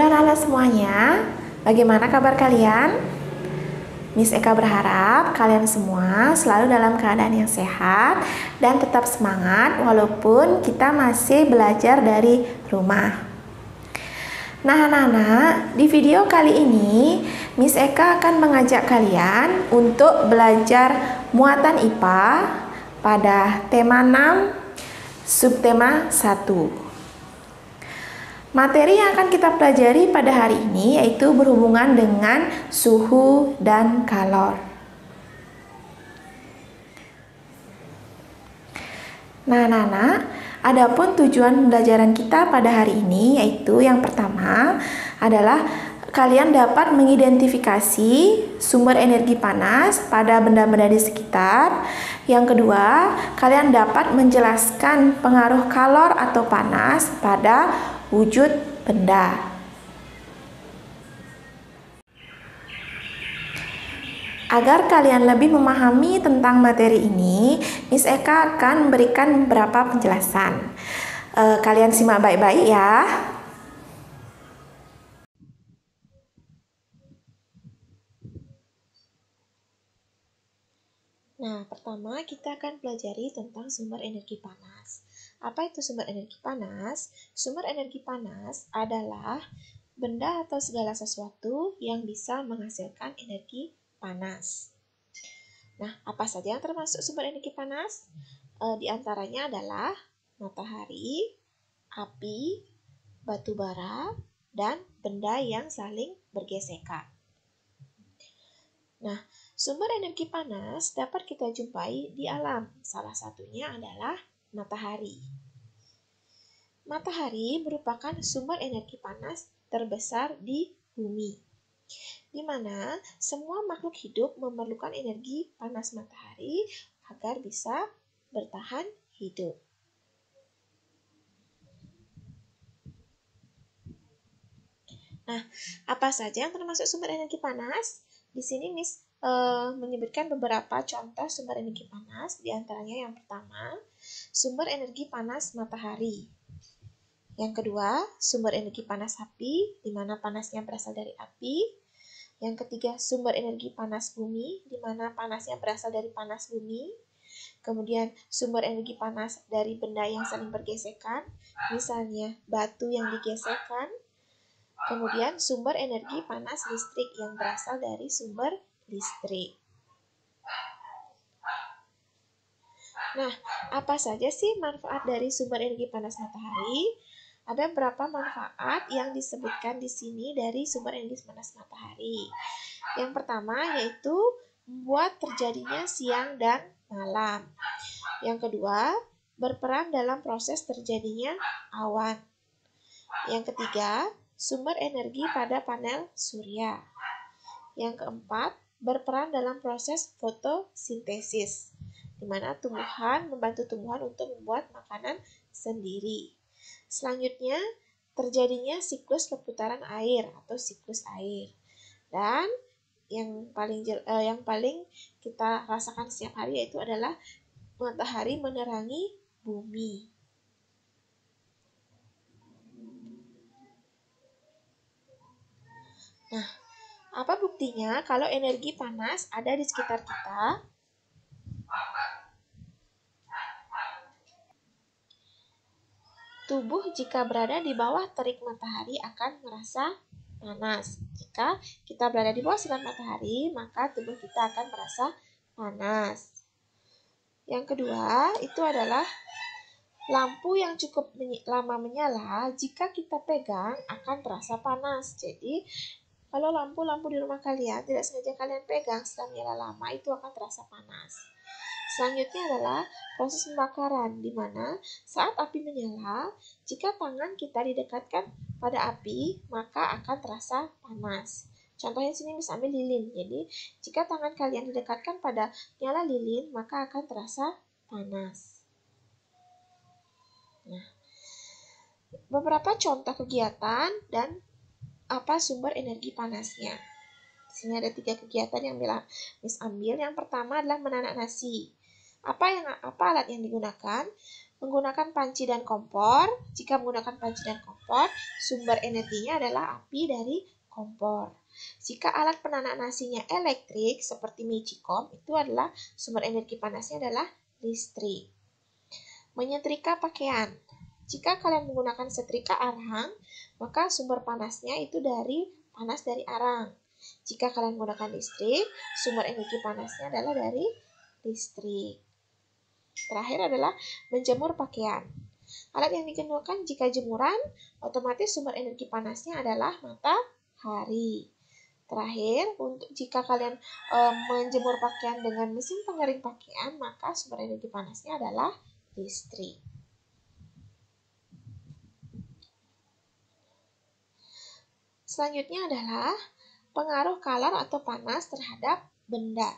Halo anak-anak semuanya, bagaimana kabar kalian? Miss Eka berharap kalian semua selalu dalam keadaan yang sehat dan tetap semangat walaupun kita masih belajar dari rumah. Nah anak-anak, di video kali ini Miss Eka akan mengajak kalian untuk belajar muatan IPA pada tema 6, subtema 1. Materi yang akan kita pelajari pada hari ini yaitu berhubungan dengan suhu dan kalor. Nah, anak-anak, adapun tujuan pembelajaran kita pada hari ini yaitu yang pertama adalah kalian dapat mengidentifikasi sumber energi panas pada benda-benda di sekitar. Yang kedua, kalian dapat menjelaskan pengaruh kalor atau panas pada wujud benda. Agar kalian lebih memahami tentang materi ini, Miss Eka akan memberikan beberapa penjelasan. Kalian simak baik-baik ya. Nah, pertama kita akan pelajari tentang sumber energi panas. Apa itu sumber energi panas? Sumber energi panas adalah benda atau segala sesuatu yang bisa menghasilkan energi panas. Nah, apa saja yang termasuk sumber energi panas? Di antaranya adalah matahari, api, batu bara, dan benda yang saling bergesekan. Nah, sumber energi panas dapat kita jumpai di alam. Salah satunya adalah matahari. Matahari merupakan sumber energi panas terbesar di bumi, di mana semua makhluk hidup memerlukan energi panas matahari agar bisa bertahan hidup. Nah, apa saja yang termasuk sumber energi panas? Di sini Miss menyebutkan beberapa contoh sumber energi panas. Di antaranya yang pertama, sumber energi panas matahari. Yang kedua, sumber energi panas api, di mana panasnya berasal dari api. Yang ketiga, sumber energi panas bumi, di mana panasnya berasal dari panas bumi. Kemudian, sumber energi panas dari benda yang saling bergesekan, misalnya batu yang digesekkan. Kemudian, sumber energi panas listrik yang berasal dari sumber listrik. Nah, apa saja sih manfaat dari sumber energi panas matahari? Ada beberapa manfaat yang disebutkan di sini dari sumber energi panas matahari. Yang pertama yaitu membuat terjadinya siang dan malam. Yang kedua, berperan dalam proses terjadinya awan. Yang ketiga, sumber energi pada panel surya. Yang keempat, berperan dalam proses fotosintesis, di mana tumbuhan membantu tumbuhan untuk membuat makanan sendiri. Selanjutnya, terjadinya siklus perputaran air atau siklus air. Dan yang paling kita rasakan setiap hari yaitu adalah matahari menerangi bumi. Nah, apa buktinya kalau energi panas ada di sekitar kita? Tubuh jika berada di bawah terik matahari akan merasa panas. Jika kita berada di bawah sinar matahari, maka tubuh kita akan merasa panas. Yang kedua, itu adalah lampu yang cukup lama menyala, jika kita pegang akan terasa panas. Jadi, kalau lampu-lampu di rumah kalian tidak sengaja kalian pegang setelah menyala lama, itu akan terasa panas. Selanjutnya adalah proses pembakaran, di mana saat api menyala, jika tangan kita didekatkan pada api, maka akan terasa panas. Contohnya sini misalnya lilin. Jadi, jika tangan kalian didekatkan pada nyala lilin, maka akan terasa panas. Nah, beberapa contoh kegiatan dan apa sumber energi panasnya. Di sini ada 3 kegiatan yang Miss ambil. Yang pertama adalah menanak nasi. Apa alat yang digunakan? Menggunakan panci dan kompor. Jika menggunakan panci dan kompor, sumber energinya adalah api dari kompor. Jika alat penanak nasinya elektrik seperti magicom, itu adalah sumber energi panasnya adalah listrik. Menyetrika pakaian. Jika kalian menggunakan setrika arang, maka sumber panasnya itu dari panas dari arang. Jika kalian menggunakan listrik, sumber energi panasnya adalah dari listrik. Terakhir adalah menjemur pakaian. Alat yang digunakan jika jemuran, otomatis sumber energi panasnya adalah matahari. Terakhir, jika kalian menjemur pakaian dengan mesin pengering pakaian, maka sumber energi panasnya adalah listrik. Selanjutnya adalah pengaruh kalor atau panas terhadap benda,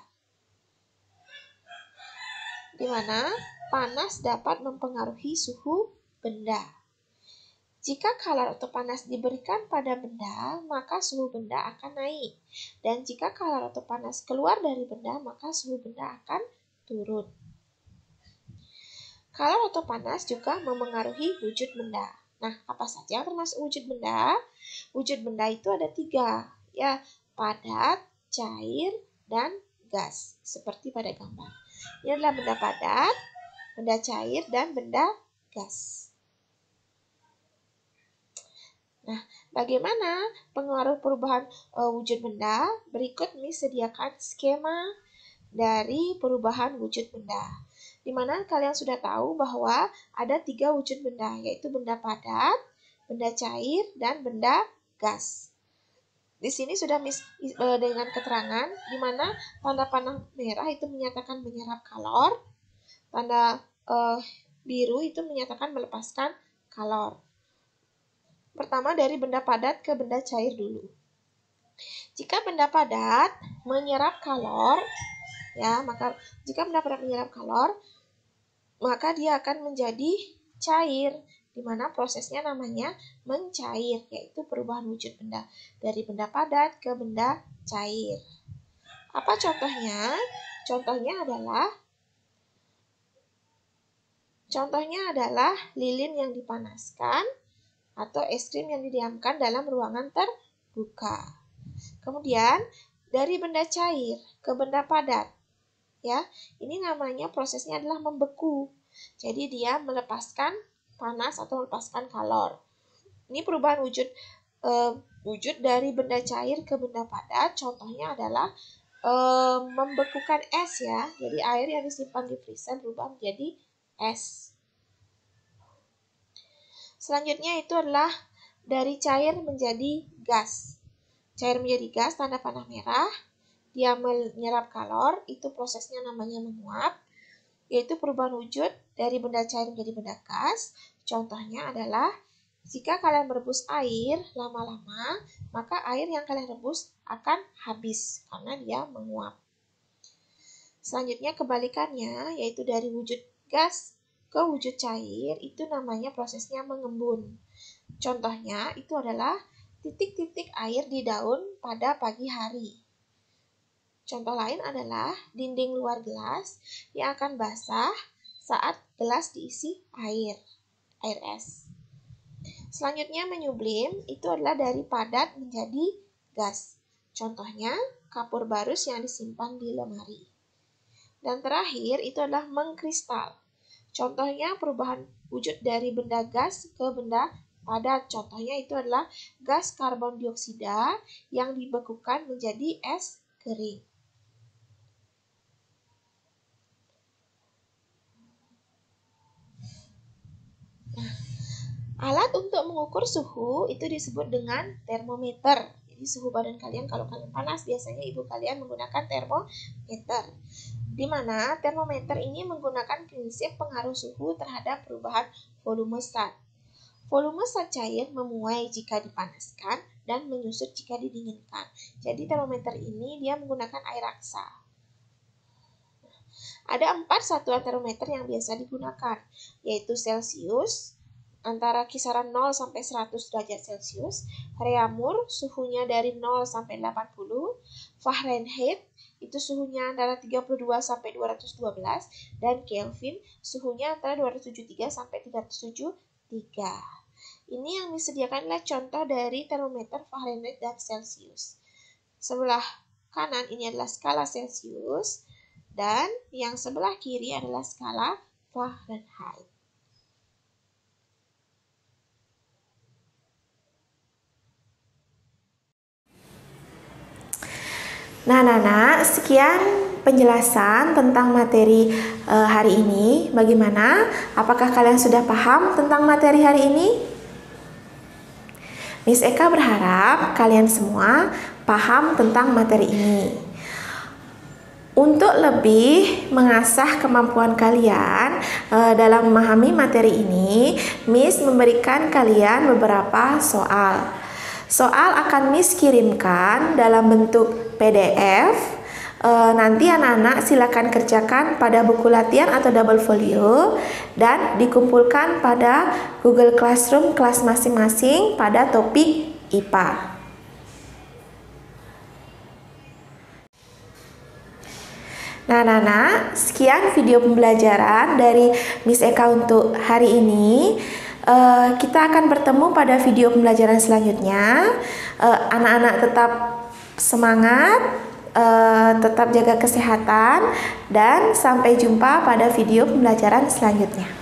di mana panas dapat mempengaruhi suhu benda. Jika kalor atau panas diberikan pada benda, maka suhu benda akan naik. Dan jika kalor atau panas keluar dari benda, maka suhu benda akan turun. Kalor atau panas juga memengaruhi wujud benda. Nah, apa saja yang termasuk wujud benda? Wujud benda itu ada 3, ya, padat, cair, dan gas, seperti pada gambar. Ini adalah benda padat, benda cair, dan benda gas. Nah, bagaimana pengaruh perubahan wujud benda? Berikut disediakan skema dari perubahan wujud benda, di mana kalian sudah tahu bahwa ada 3 wujud benda, yaitu benda padat, benda cair, dan benda gas. Di sini sudah dengan keterangan di mana tanda panah merah itu menyatakan menyerap kalor, tanda biru itu menyatakan melepaskan kalor. Pertama dari benda padat ke benda cair dulu. Jika benda padat menyerap kalor, ya, maka jika benda padat menyerap kalor, maka dia akan menjadi cair, di mana prosesnya namanya mencair, yaitu perubahan wujud benda dari benda padat ke benda cair. Apa contohnya? Contohnya adalah lilin yang dipanaskan atau es krim yang didiamkan dalam ruangan terbuka. Kemudian dari benda cair ke benda padat, ya, ini namanya prosesnya adalah membeku. Jadi dia melepaskan panas atau melepaskan kalor. Ini perubahan wujud dari benda cair ke benda padat. Contohnya adalah membekukan es, ya. Jadi air yang disimpan di freezer berubah menjadi es. Selanjutnya itu adalah dari cair menjadi gas. Cair menjadi gas, tanda panah merah. Dia menyerap kalor, itu prosesnya namanya menguap, yaitu perubahan wujud dari benda cair menjadi benda gas. Contohnya adalah jika kalian merebus air lama-lama, maka air yang kalian rebus akan habis karena dia menguap. Selanjutnya kebalikannya, yaitu dari wujud gas ke wujud cair, itu namanya prosesnya mengembun. Contohnya itu adalah titik-titik air di daun pada pagi hari. Contoh lain adalah dinding luar gelas yang akan basah saat gelas diisi air es. Selanjutnya menyublim, itu adalah dari padat menjadi gas. Contohnya kapur barus yang disimpan di lemari. Dan terakhir itu adalah mengkristal. Contohnya perubahan wujud dari benda gas ke benda padat. Contohnya itu adalah gas karbon dioksida yang dibekukan menjadi es kering. Alat untuk mengukur suhu itu disebut dengan termometer. Jadi suhu badan kalian kalau kalian panas, biasanya ibu kalian menggunakan termometer. Di mana termometer ini menggunakan prinsip pengaruh suhu terhadap perubahan volume zat. Volume zat cair memuai jika dipanaskan dan menyusut jika didinginkan. Jadi termometer ini dia menggunakan air raksa. Ada 4 satuan termometer yang biasa digunakan, yaitu Celsius, antara kisaran 0 sampai 100 derajat Celcius. Reaumur suhunya dari 0 sampai 80. Fahrenheit itu suhunya antara 32 sampai 212 dan Kelvin suhunya antara 273 sampai 373. Ini yang disediakan adalah contoh dari termometer Fahrenheit dan Celcius. Sebelah kanan ini adalah skala Celcius dan yang sebelah kiri adalah skala Fahrenheit. Nah, sekian penjelasan tentang materi hari ini. Bagaimana? Apakah kalian sudah paham tentang materi hari ini? Miss Eka berharap kalian semua paham tentang materi ini. Untuk lebih mengasah kemampuan kalian dalam memahami materi ini, Miss memberikan kalian beberapa soal. Soal akan Miss kirimkan dalam bentuk PDF. Nanti anak-anak silakan kerjakan pada buku latihan atau double folio dan dikumpulkan pada Google Classroom kelas masing-masing pada topik IPA. Nah, sekian video pembelajaran dari Miss Eka untuk hari ini. Kita akan bertemu pada video pembelajaran selanjutnya. Anak-anak tetap semangat, tetap jaga kesehatan, dan sampai jumpa pada video pembelajaran selanjutnya.